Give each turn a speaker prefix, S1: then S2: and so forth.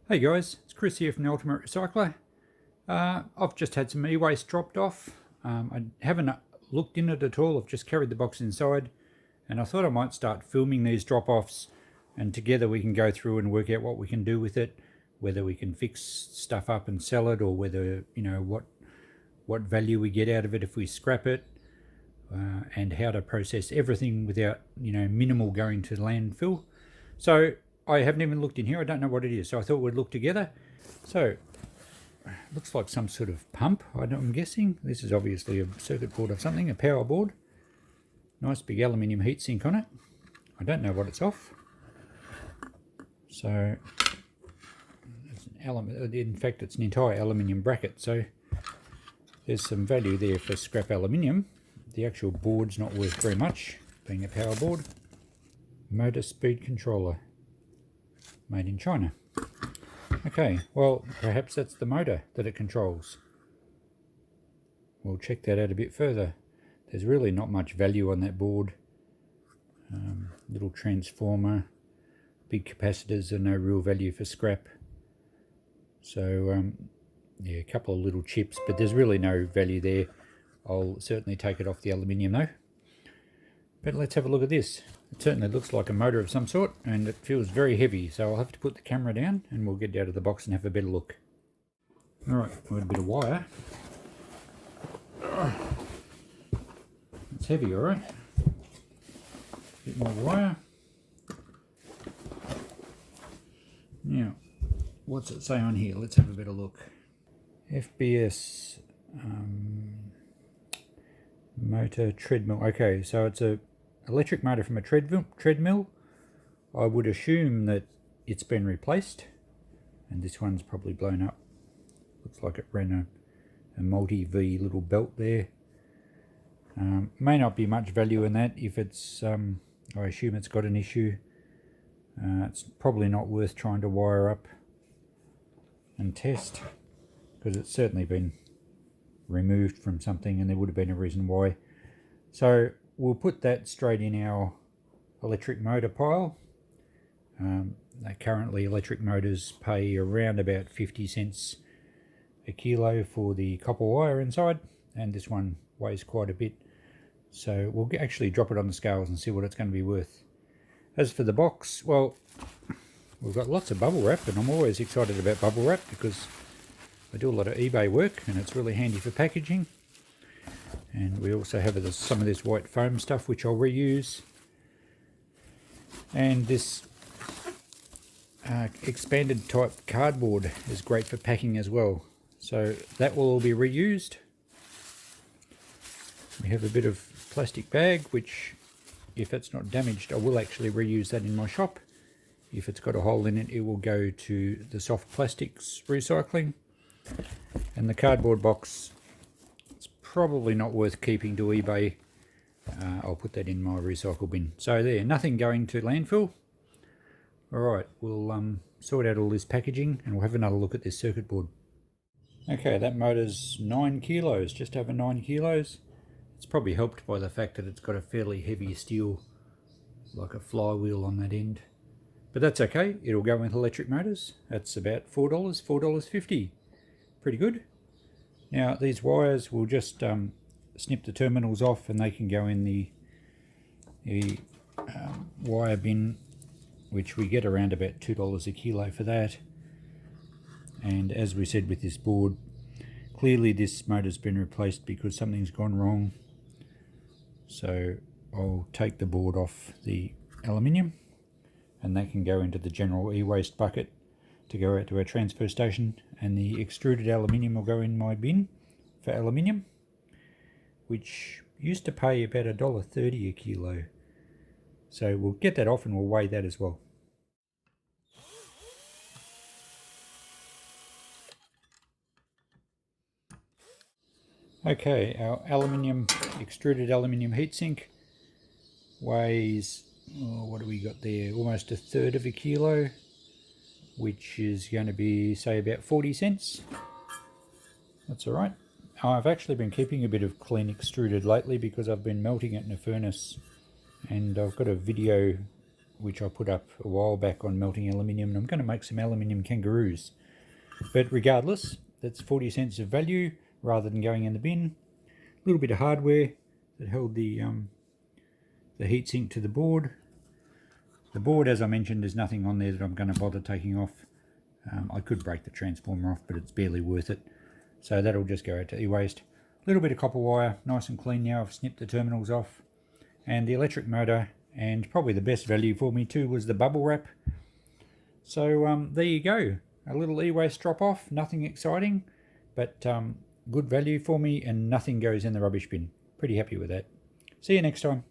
S1: Hey guys, it's Chris here from the Ultimate Recycler. I've just had some e-waste dropped off. I haven't looked in it at all. I've just carried the box inside, and I thought I might start filming these drop-offs, and together we can go through and work out what we can do with it, whether we can fix stuff up and sell it, or whether, you know, what value we get out of it if we scrap it, and how to process everything without, you know, minimal going to landfill. So I haven't even looked in here. I don't know what it is, so I thought we'd look together. So looks like some sort of pump, I'm guessing. This is obviously a circuit board of something, a power board. Nice big aluminium heatsink on it. I don't know what it's off. So in fact it's an entire aluminium bracket, so there's some value there for scrap aluminium. The actual board's not worth very much, being a power board. Motor speed controller, made in China. Okay, well, perhaps that's the motor that it controls. We'll check that out a bit further. There's really not much value on that board. Little transformer, big capacitors are no real value for scrap. So yeah, a couple of little chips, but there's really no value there. I'll certainly take it off the aluminium though. But let's have a look at this. It certainly looks like a motor of some sort, and it feels very heavy, so I'll have to put the camera down and we'll get out of the box and have a better look. Alright, we've got a bit of wire. It's heavy, alright. Bit more wire. Now, what's it say on here? Let's have a better look. FBS motor treadmill. Okay, so it's a electric motor from a treadmill. I would assume that it's been replaced, and this one's probably blown up. Looks like it ran a multi-V little belt there. May not be much value in that if it's, I assume it's got an issue. It's probably not worth trying to wire up and test, because it's certainly been removed from something and there would have been a reason why. So we'll put that straight in our electric motor pile. Currently electric motors pay around about 50 cents a kilo for the copper wire inside, and this one weighs quite a bit. So we'll actually drop it on the scales and see what it's going to be worth. As for the box, well, we've got lots of bubble wrap, and I'm always excited about bubble wrap because I do a lot of eBay work and it's really handy for packaging. And we also have some of this white foam stuff which I'll reuse. And this expanded type cardboard is great for packing as well. So that will all be reused. We have a bit of plastic bag, which, if it's not damaged, I will actually reuse that in my shop. If it's got a hole in it, it will go to the soft plastics recycling. And the cardboard box, it's probably not worth keeping to eBay. I'll put that in my recycle bin. So there, nothing going to landfill. Alright, we'll sort out all this packaging and we'll have another look at this circuit board. Okay, that motor's 9 kilos, just over 9 kilos. It's probably helped by the fact that it's got a fairly heavy steel, like a flywheel on that end. But that's okay, it'll go with electric motors. That's about $4, $4.50. Pretty good. Now these wires will just snip the terminals off and they can go in the wire bin, which we get around about $2 a kilo for that. And as we said with this board, clearly this motor's been replaced because something's gone wrong. So I'll take the board off the aluminium and that can go into the general e-waste bucket to go out to our transfer station, and the extruded aluminium will go in my bin for aluminium, which used to pay about $1.30 a kilo. So we'll get that off and we'll weigh that as well. Okay, our extruded aluminium heatsink weighs, what do we got there? Almost 1/3 of a kilo, which is going to be, say, about 40 cents. That's alright. I've actually been keeping a bit of clean extruded lately because I've been melting it in a furnace, and I've got a video which I put up a while back on melting aluminium, and I'm going to make some aluminium kangaroos. But regardless, that's 40 cents of value rather than going in the bin. A little bit of hardware that held the heatsink to the board. The board, as I mentioned, there's nothing on there that I'm going to bother taking off. I could break the transformer off, but it's barely worth it. So that'll just go out to e-waste. A little bit of copper wire, nice and clean now. I've snipped the terminals off. And the electric motor, and probably the best value for me too was the bubble wrap. So there you go. A little e-waste drop off, nothing exciting, but good value for me, and nothing goes in the rubbish bin. Pretty happy with that. See you next time.